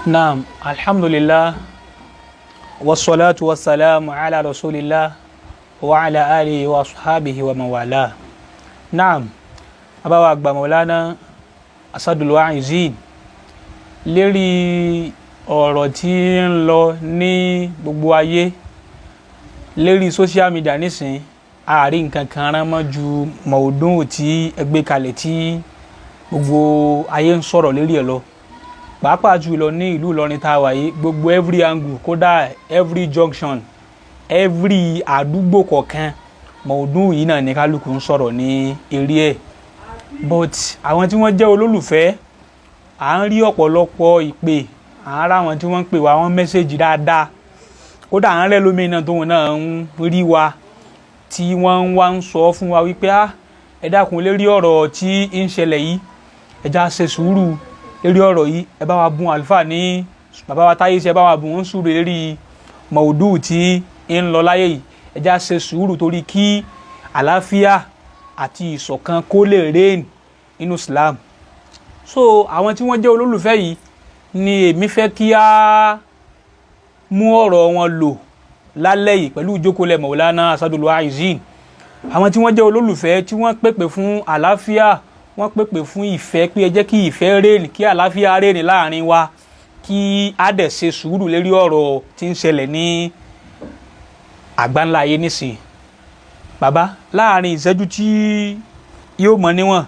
Naam, alhamdulillah, wassalatu wassalamu ala rasulillah wa ala alihi wa ashabihi wa mawala. Naam, abawa àgbà Maulana Asadul Wa'izin lérí ọ̀rọ̀ tí ń lọ ní gbogbo ayé lérí social media nísìn àárín nǹkan kan rán mọ́ ju mọ̀ọ́dún tí ẹgbẹ́ kalẹ̀ tí gbogbo ayé ń sọ̀rọ̀ lérí ẹ̀ lọ. Pàápàá jùlọ ní ìlú Ìlọrin tá a wà yìí, gbogbo every angle, kódà every junction, every àdúgbò kọ̀ọ̀kan mọ̀ọ́dún yìí náà ní kálukú ń sọ̀rọ̀ ní eré ẹ̀. But àwọn tí wọ́n jẹ́ olólùfẹ́ à ń rí ọ̀pọ̀lọpọ̀ ìpè, à ń rá wọn tí wọ́n ń pè wá, wọ́n mẹ́sẹ̀jì dáadáa. Kódà à ń rẹ́ lómi náà tóun náà ń rí wa tí wọ́n wá ń sọ fún wa wípé ẹ dákun lérí ọ̀rọ̀ tí ń ṣẹlẹ̀ yìí, ẹ já ṣe sùúrù lérí ọ̀rọ̀ yìí, ẹ bá wa bùn àlùfáà ní bàbá wa Atayeshe, ẹ bá wa bùn ń sùúrù lérí mọ̀ọ́dún tí ń lọ láyé yìí, ẹ já ṣe sùúrù torí kí àlàáfíà àti ìṣọ̀kan kó lè reign nínú Islam. So àwọn tí wọ́n jẹ́ olólùfẹ́ yìí ni èmi fẹ́ kí a mú ọ̀rọ̀ wọn lò lálẹ́ yìí pẹ̀lú ìjókòólẹ̀ Maulana Asadul Wa'izin. Àwọn tí wọ́n jẹ́ olólùfẹ́ tí wọ́n pèpè fún àlàáfíà, wọ́n pèpè fún ìfẹ́, pé ẹ jẹ́ kí ìfẹ́ reign, kí àlàáfíà reign láàrin wa, kí a dẹ̀ ṣe sùúrù lérí ọ̀rọ̀ tí ń ṣẹlẹ̀ ní àgbáńlá ayé nísìn. Bàbá, láàrin ìṣẹ́jú tí yóò mọ níwọ̀n,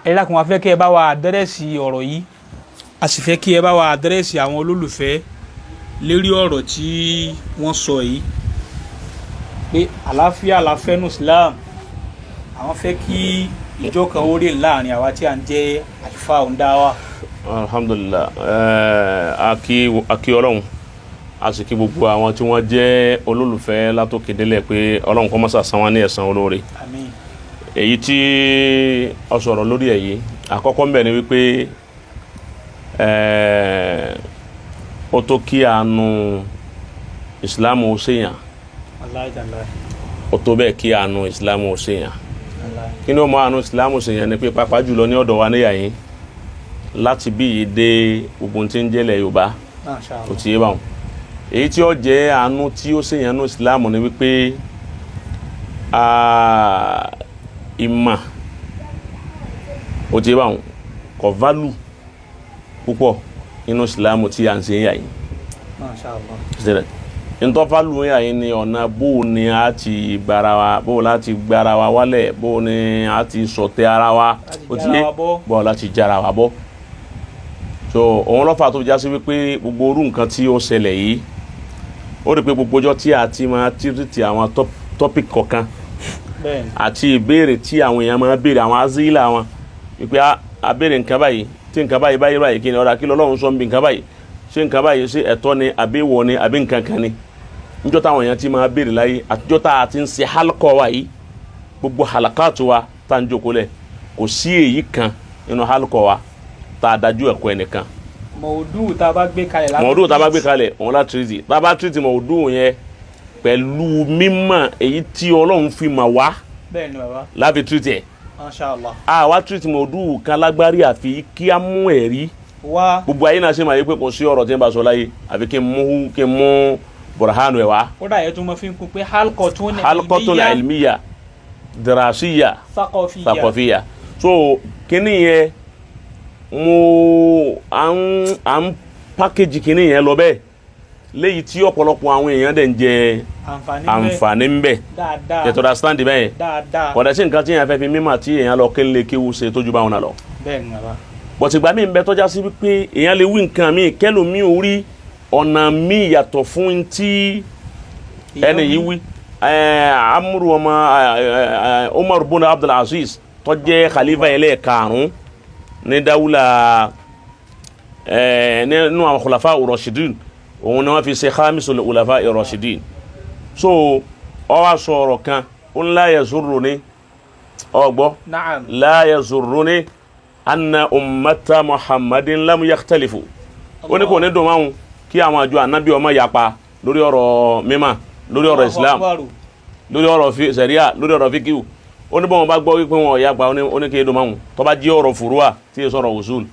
ẹ dákun a fẹ́ kí ẹ bá wa àdírẹ́sì ọ̀rọ̀ yìí, a sì fẹ́ kí ẹ bá wa àdírẹ́sì àwọn olólùfẹ́ lérí ọ̀rọ̀ tí wọ́n sọ yìí, pé àlàáfíà la fẹ́ nù Islam. Àwọn fẹ́ kí ìjọ kan ó rè láàrin àwa tí à ń jẹ́ àlùfáà òǹdáwà. Alhamdulillah, akí Ọlọ́run, a sì kí gbogbo àwọn tí wọ́n jẹ́ olólùfẹ́ látòkè délẹ̀ pé Ọlọ́run kó má ṣà san wọ́n ní ẹ̀san olóore. Àmín. Èyí tí ó sọ̀rọ̀ lórí èyí àkọ́kọ́ ń bẹ ni wípé ó tó kí àánú Islam ó ṣèyàn, ó tó bẹ́ẹ̀ kí àánú Islam ó ṣèyàn. Kí ni ó mọ àánú Islam ó ṣèyàn ni pé pàápàá jùlọ ní ọ̀dọ̀ wa níyà yín láti bí yìí dé gbogbo tí ń jẹ́lẹ̀ Yorùbá tó ti yé báwọn. Èyí tí ó jẹ́ àánú tí ó ṣèyàn ní Islam ni wípé ìmọ̀ ó ti yé báwọn kò válù púpọ̀ nínú Islam tí à ń ṣe yà yín. Ntọ́ válù yà yín ni ọ̀nà bó ni a ti gbára wa, bó láti gbára wa wálẹ̀, bó ni a ti sọ̀tẹ̀ ara wa, ó ti yé bó láti jára wa bọ́. So òun lọ́fà tó já sí wípé gbogbo orú nǹkan tí ó ṣẹlẹ̀ yìí, ó rí pé gbogbo ọjọ́ tí a ti máa tírìtì àwọn topic kọ̀ọ̀kan àti ìbéèrè tí àwọn èèyàn máa béèrè àwọn azílà wọn wípé a béèrè nǹkan báyìí tí nǹkan báyìí báyìí kí ni ọ̀rọ̀ kí lọ́lọ́run sọ ń bí nǹkan báyìí, ṣé nǹkan báyìí ṣé ẹ̀tọ́ ni àbí èèwọ̀ ni àbí nǹkan kan ni. Níjọ́ táwọn èèyàn ti máa béèrè láyé àtijọ́ tá a ti ń ṣe halkọ̀ wa yìí, gbogbo halakatu wa tá ń jókòó lẹ̀ kò sí èyí kan nínú halkọ̀ wa tá a dájú ẹ̀kọ́ ẹnìkan. Mọ̀ọ́dún tá a bá gbé kalẹ̀ mọ̀ọ́dún tá a bá gbé kalẹ̀ òun lá tírìtì, tá a bá tírìtì mọ̀ọ́dún yẹn pẹ̀lú mímọ̀ èyí tí Ọlọ́run fi mà wá láfi tírìtì ẹ̀. Mashallah. Wá tírìtì mọ̀ọ́dún kan lágbárí àfi kí á mú ẹ̀rí wá. Gbogbo ayé náà ṣe máa yí pé kò sí ọ̀rọ̀ tí ń bá sọ láyé àfi kí n mú burhanu ẹ̀ wá. Ó dà yẹ tó mọ́ fi ń kún pé halqatun ilmiya dirasiya thaqafiyya. So kíní yẹn mo à ń pákéjì kíní yẹn lọ bẹ́ẹ̀ léyìí tí ọ̀pọ̀lọpọ̀ àwọn èèyàn dẹ̀ ń jẹ àǹfààní ń bẹ. Yẹtọ̀ da stand bẹ́ẹ̀ kọ̀dà sí nǹkan tí èèyàn fẹ́ fi mímọ̀ tí èèyàn lọ kéle kéwu ṣe tójú bá wọn náà lọ. Bọ̀tìgbà míì ń bẹ tọ́já sí wípé èèyàn lè wí nǹkan míì kẹ́lòmíì orí ọ̀nà míì yàtọ̀ fún tí ẹni yìí wí. Amúrú ọmọ Umar bin Abdul Aziz tó jẹ́ khalifa ẹlẹ́ẹ̀karùn-ún ní dáwùlà nínú àwọn khulafa ar-rashidin, òun ni wọ́n fi ṣe khamisul khulafa ar-rashidin. So ó wá sọ ọ̀rọ̀ kan ó ń la yazurruni ọgbọ́ la yazurruni anna ummata Muhammadin lam yakhtalifu. Ó ní kò ní dùn máa kí àwọn àjọ ànábì ọmọ yapa lórí ọ̀rọ̀ mímọ́, lórí ọ̀rọ̀ Islam, lórí ọ̀rọ̀ sẹ̀ríà, lórí ọ̀rọ̀ fíkíù. Ó ní bọ́n bá gbọ́ wípé wọn yapa ó ní kí dùn máa tó bá jí ọ̀rọ̀ fùrúà tí è sọ̀rọ̀ usul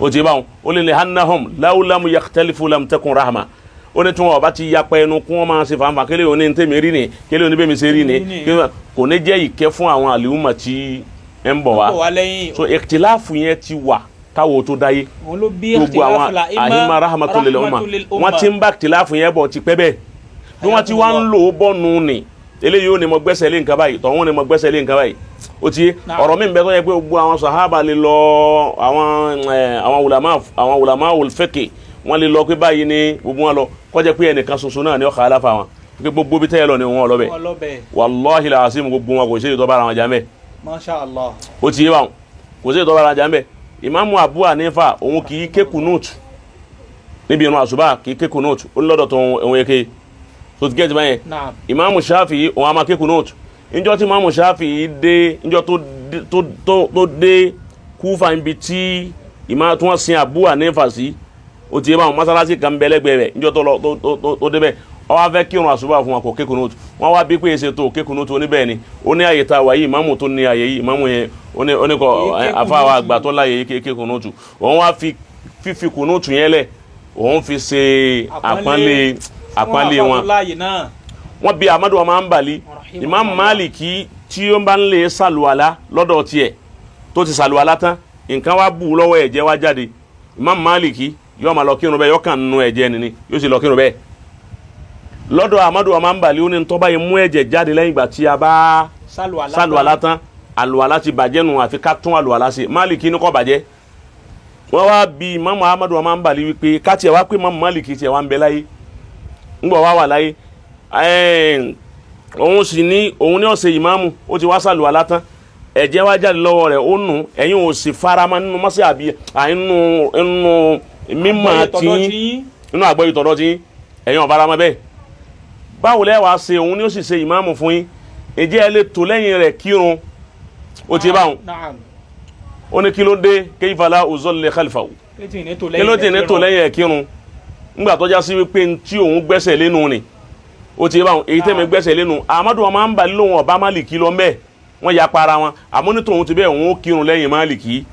ó ti bá wọn ó lè ní hannahum law lam yakhtalifu lam takun rahma ó ní tí wọn bá ti yapa ẹnu kún wọn máa ṣe fanfa kele òní ní tèmi rí ni kele òní bẹ́ẹ̀ mi ṣe rí ni kò ní jẹ́ ìkẹ́ fún àwọn àlùmọ̀ tí ń bọ̀ wá so ikhtilafu yẹn ti wà káwọ́ tó dáyé gbogbo àwọn àhìmá rahmatul lil umma wọ́n ti ń bá ikhtilafu yẹn bọ̀ ti pẹ́ bẹ́ẹ̀ bí wọ́n ti wá ń lò ó bọ́ nù ni eléyìí ó ní mo gbẹ́sẹ̀ lé nǹkan báyìí tọ̀hún ní mo gbẹ́sẹ̀ lé nǹkan báyìí ó ti ọ̀rọ̀ mi ń bẹ tó yẹ pé gbogbo àwọn sàhábà lè lọ àwọn ulama al-fiqh wọ́n lè lọ pé báyìí ni gbogbo wọn lọ kọjá pé ẹnìkan ṣoṣo náà ni ó khalafa wọn pé gbogbo bí tẹ́yẹ lọ ni wọn lọ bẹ́ẹ̀ wallahi al-azim gbogbo wọn kò sí ìtọ́ bára wọn jà mẹ́ masha Allah ó ti yé wọn kò sí ìtọ́ bára wọn jà mẹ́ Imamu Abu Hanifa òun kì í ké kunut níbi ìrun àsùbá kì í ké kunut ó lọ́dọ̀ tó òun yẹ ké so ti gẹ́tì báyẹn Imamu Shafi'i òun a máa ké kunut níjọ́ tí Imamu Shafi'i dé níjọ́ tó dé Kúfà níbi tí ìmáà tí wọ́n sin Abu Hanifa sí ó ti yé báwọn mọ́sálásí kan bẹ́lẹ́gbẹ̀ẹ́ rẹ̀ níjọ́ tó débẹ̀ ó wá fẹ́ kírun àsùbá fún wọn kò ké kunut wọ́n wá bí pé èsè tó ké kunut oníbẹ̀ ni ó ní àyè tá a wà yìí Imamu tó ní àyè yìí Imamu yẹn ó ní kọ àfáwà àgbà tó láyè yìí ké kunut òun wá fífi kunut yẹn lẹ̀ òun fi ṣe àpọ́nlé wọn wọ́n bí Ahmadu ọmọ Hanbali Imam Maliki tí ó bá ń lè sàlùwàlá lọ́dọ̀ tiẹ̀ tó ti sàlùwàlá tán nǹkan wá bù lọ́wọ́ ẹ̀jẹ̀ wá jáde Imam Maliki yóò máa lọ kírun bẹ́ẹ̀ yóò kàn nù ẹ̀jẹ̀ nìní yóò sì lọ kírun bẹ́ẹ̀ lọ́dọ̀ Ahmadu ọmọ Hanbali ó ní tó bá yẹ mú ẹ̀jẹ̀ jáde lẹ́yìn ìgbà tí a bá sàlùwàlá tán àlùwàlá ti bàjẹ́ nù àfi ká tún àlùwàlá ṣe Maliki ní kò bàjẹ́ wọ́n wá bí Imam Ahmadu ọmọ Hanbali wípé ká tiẹ̀ wá pé Imam Maliki tiẹ̀ wá ń bẹ láyé ńgbọ̀ wá wà láyé òun sì ní òun ní ọ̀sẹ̀ ìmáàmù ó ti wá sàlùwàlá tán ẹ̀jẹ̀ wá jáde lọ́wọ́ rẹ̀ ó nù ẹ̀yin ò sì farama nínú mọ́sẹ̀ àbí nínú mímọ̀ tí nínú àgbọ̀yì tọ̀dọ̀ tí ẹ̀yin ò farama bẹ́ẹ̀ báwo lẹ́ wàá ṣe òun ní ó sì ṣe ìmáàmù fún yín ẹ̀jẹ̀ ẹ lè tò lẹ́yìn rẹ̀ kírun ó ti báwọn ó ní kí ló dé kayfa la uzalli khalfahu kí ló dé ní tò lẹ́yìn ẹ̀ kírun ńgbà tó já sí wípé tí òun gbẹ́sẹ̀ lẹ́nu ni ó ti báwọn èyí tẹ́mi gbẹ́sẹ̀ lẹ́nu Ahmadu ọmọ Hanbali lóhun ọba Maliki lọ mẹ́ẹ̀ wọ́n ya para wọn àmọ́ ní tòun ti bẹ́ẹ̀ òun ó kírun lẹ́yìn Maliki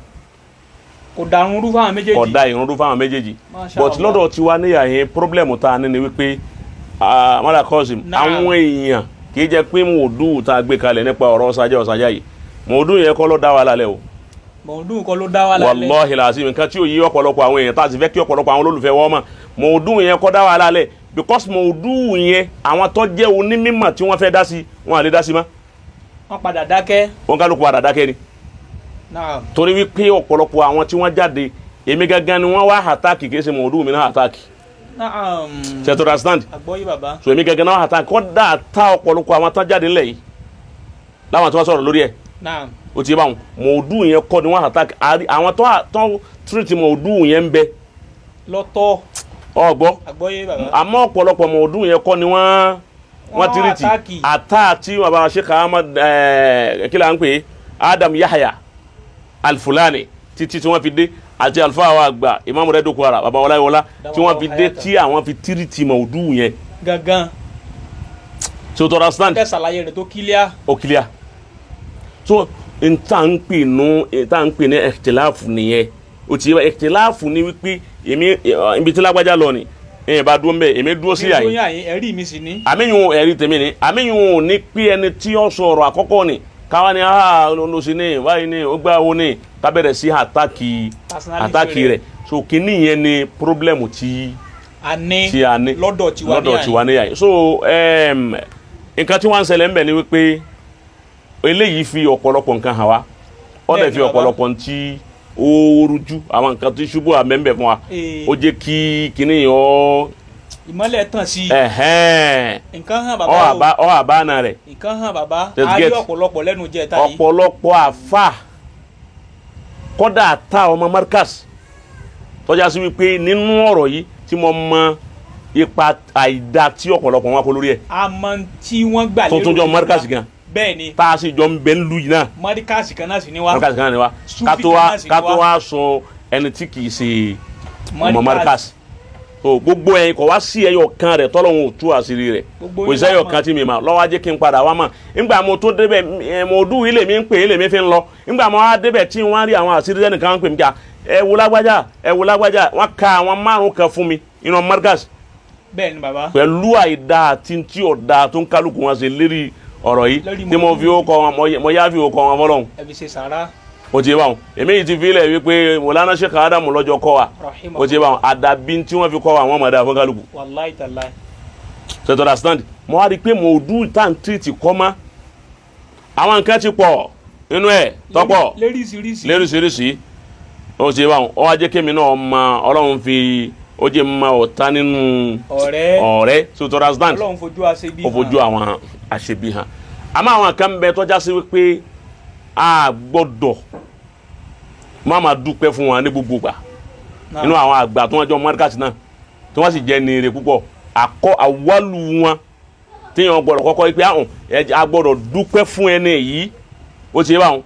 kò da irun rú fáwọn méjèèjì kò da irun rú fáwọn méjèèjì but lọ́dọ̀ tiwa níyà yẹn problem tá a ní ni wípé mọ́dà kọ́sìm àwọn èèyàn kì í jẹ́ pé mòdù tá a gbé kalẹ̀ nípa ọ̀rọ̀ ọ̀sájà yìí mòdù yẹn kọ́ ló dá wa lálẹ́ o mòdù kọ́ ló dá wa lálẹ́ wallahi làásìm nǹkan tí ò yí ọ̀pọ̀lọpọ̀ àwọn èèyàn tá a sì fẹ́ kí ọ̀pọ̀lọpọ̀ àwọn olólùfẹ́ wọ́n mọ̀ mòdù yẹn kọ́ dá wa lálẹ́ because mòdù yẹn àwọn tó jẹ́ onímọ̀ tí wọ́n fẹ́ dá sí wọn à lè dá sí mọ́. wọ́n padà dákẹ́. wọ́n kálukú padà dákẹ́ ni. torí wípé ọ̀pọ̀lọpọ̀ àwọn tí wọ́n jáde èmi gangan ni wọ́n wá àtàkì kì í ṣe mòdù mi náà àtàkì. ṣe to understand. àgbọ́yé bàbá. so èmi gangan náà àtàkì kọ́ dà ta ọ̀pọ̀lọpọ̀ àwọn tó jáde ńlẹ̀ yìí láwọn tí wọ́n sọ̀rọ̀ lórí ẹ̀. o ti bá wọn mòdù yẹn kọ́ ni wọ́n àtàkì àwọn tó tírìtì mòdù yẹn ń bẹ. lọ́tọ̀ ọgbọ́ àmọ́ ọ̀pọ̀lọpọ̀ ọmọ ọdún yẹn kọ́ ni wọ́n tírìtì àtàtì bàbá Sheikh Ahmad kílà ń pè Adam Yahya Al-Fulani títí tí wọ́n fi dé àti alfa wa àgbà Imam Redo Kwara bàbá Ọláyíwọlá tí wọ́n fi dé tí àwọn fi tírìtì mọ̀ ọdún yẹn. gangan. so to understand. kẹ́ sàlàyé rẹ̀ tó kílíà. ó kílíà so n ta ń pè ní ikhtilafu nìyẹn o ti yẹ ikhtilafu ni wípé èmi ibi tí lágbájá lọ ni èyàn bá dúró mbẹ èmi dúró sí àyè ẹ̀rí mi sì ní. àmìyàn ẹ̀rí tèmi ni àmìyàn ò ní pé ẹni tí ó sọ̀rọ̀ àkọ́kọ́ ni káwa ni ló sì ní báyìí ni ó gbá owó ni kábẹ̀rẹ̀ sí àtàkì rẹ̀ so kìíní yẹn ni pírọ́blẹ̀mù tí a ní lọ́dọ̀ tiwa ní àyè so nǹkan tí wọ́n ń ṣẹlẹ̀ ń bẹ̀ ni wípé eléyìí fi ọ̀pọ̀lọpọ̀ nǹkan hàn wá ó dẹ̀ fi ọ̀pọ̀lọpọ̀ ntí oruju àwọn nǹkan tí ṣubú àmẹ́mbẹ̀ fún wa ó jẹ́ kí kíní yọ. ìmọ́lẹ̀ tàn sí nǹkan hàn bàbá ọ àbáná rẹ̀ nǹkan hàn bàbá ayé ọ̀pọ̀lọpọ̀ lẹ́nu jẹ́ ta yìí ọ̀pọ̀lọpọ̀ àfà kọ́dà ta ọmọ Markaz tọ́já sí wípé nínú ọ̀rọ̀ yìí tí mo mọ ipa àìdá tí ọ̀pọ̀lọpọ̀ wọn kó lórí ẹ̀ àmọ́ tí wọ́n gbà lérò tuntun jọ Markaz gan bẹ́ẹ̀ni tá a sì jọ ń bẹ ń lu yìí náà Markaz kan náà sì ní wa Markaz kan náà ni wa kátó wá sọ ẹni tí kì í ṣe ọmọ Markaz so gbogbo ẹ̀yin kò wá sí ẹyọ kan rẹ̀ tọ́lọ́hún ò tú àṣírí rẹ̀ kò sí ẹyọ kan tí mi mà lọ́wọ́ ajé kí n padà wá mà ńgbà mo tó débẹ̀ mo dùn ilé mi ń pè ilé mi fi ń lọ ńgbà mo wá débẹ̀ tí wọ́n á rí àwọn àṣírí ẹnìkan ń pè mí ká ẹ wo lágbájá wọ́n ka àwọn márùn kan fún mi inú markas bẹ́ẹ̀ ni bàbá pẹ̀lú àìdá àti tí ọ̀dà tó ń kálukú wọn ṣe lérí ọ̀rọ̀ yìí tí mo fi ó kọ wọn mo yá fi ó kọ wọn fọlọ́hún. ẹ fi ṣe sàrà. o ti yé báwọn èmi yìí ti fi ilẹ̀ wípé Mọ̀lánà Sheikh Adamu lọ́jọ́ kọ́ wa o ti yé báwọn àdàbí tí wọ́n fi kọ́ wa wọ́n mọ̀ dáa fún kálukú. wàláì tàláì. so to understand mo wá rí i pé mòdù tá n tírìtì kọ́ mọ́ àwọn nǹkan ti pọ̀ nínú ẹ̀ tọ́pọ̀ léríṣiríṣi o ti yé báwọn ọ wá jẹ́ kémi náà mọ Ọlọ́run fi ó jẹ́ mọ ọ̀tá nínú ọ̀rẹ́ so to understand Ọlọ́run fojú àṣebí hàn. ó fojú àwọn àṣebí hàn àmọ́ àwọn kan bẹ tọ́já sí wípé a gbọ́dọ̀ má máa dúpẹ́ fún wọn ní gbogbo gbà nínú àwọn àgbà tó wọ́n jọ mọ́ríkàtì náà tí wọ́n sì jẹ́ ní ire púpọ̀ àwálù wọn téèyàn gbọ́dọ̀ kọ́kọ́ pé a gbọ́dọ̀ dúpẹ́ fún ẹni yìí ó ti yé báwọn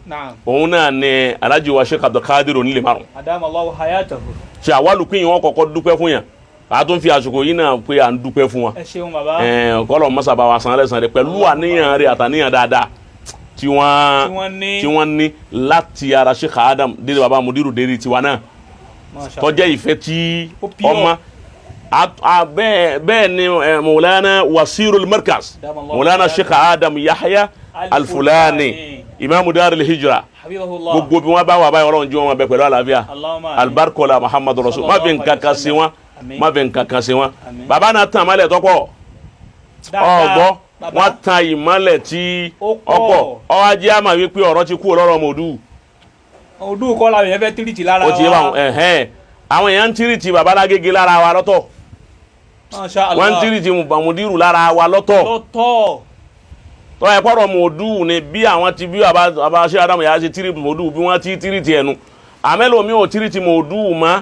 òun náà ni Alhaji wa Sheikh Abdulkadir onílé márùn. adamallahu hayatahu. ṣe àwálù pé wọ́n kọ́kọ́ dúpẹ́ fún yàn a tún fi àsìkò yìí náà pé à ń dúpẹ́ fún wọn. ẹ ṣeun bàbá. kọ́lọ̀ mọ́sàbá wa san lẹ́sàn rẹ̀ pẹ̀lú àníyàn rẹ̀ àtàníyàn dáadáa tí wọ́n ní láti ara Sheikh Adam dédé baba mudiru dédé tiwa náà tọ́jẹ́ ìfẹ́ tí ọmọ bẹ́ẹ̀ ni Mawlana Wasirul Markaz Mawlana Sheikh Adam Yahya Al-Fulani Imam Darul Hijra gbogbo bí wọ́n bá wà báyìí Ọlọ́run jí wọn bẹ pẹ̀lú àlàáfíà albarkola Muhammadu Rasul má fi nǹkan kan sí wọn má fi nǹkan kan sí wọn bàbá náà tàn mọ́lẹ̀ tọ́pọ̀ ọgbọ́ wọ́n tan ìmọ́lẹ̀ tí ọ̀pọ̀ ọwọ́ ajé àmà wípé ọ̀rọ̀ ti kú ọlọ́rọ̀ mòdù kọ́ làwọn èèyàn fẹ́ tírìtì lára wa. ó ti yé wọn àwọn èèyàn ń tírìtì bàbá Lagege lára wa lọ́tọ̀ wọ́n ń tírìtì mùdírù lára wa lọ́tọ̀ tọ́ ẹ kọ́rọ̀ mòdù ni bí àwọn ti bí bàbá Sheikh Adamu yà á ṣe tírìtì mòdù bí wọ́n ti tírìtì ẹnu àmẹ́lòmí ò tírìtì mòdù mọ́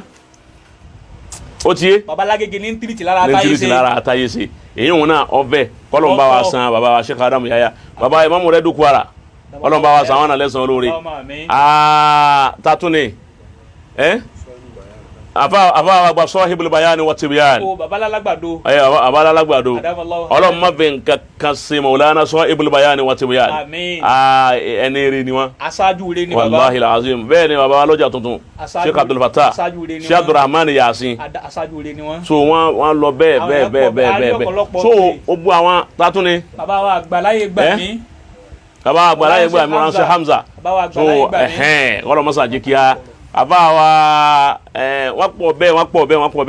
ó ti yé bàbá Lagege ní tírìtì lára Atayeshe èyí wọn náà ọbẹ̀ kọ́lọ́n bá wa san bàbá wa Sheikh Adamu Yahya bàbá Imam rẹ̀ dúkúara kọ́lọ́n bá wa san àwọn náà lẹ́sàn olóore tatuni àfa àgbà sahibul bayani wa tibyan babalalagbado Ọlọ́run má fi nǹkan kan ṣe Mawlana sahibul bayani wa tibyan ẹni rí ni wọn aṣáájú rẹ̀ ni bàbá wallahi alazim bẹ́ẹ̀ ni bàbá lọ́jà tuntun Sheikh Abdul Fattah Sheikh Abdurrahman Yasin aṣáájú rẹ̀ ni wọn. so wọn lọ bẹ́ẹ̀ so ó bu àwọn tatuni. bàbá wa àgbàláyé gbà mí. bàbá wa àgbàláyé gbà mí ránṣẹ́ Hamza so ọlọmọsá jẹ́ kíá àbá wa wọ́n pọ̀ bẹ́ẹ̀.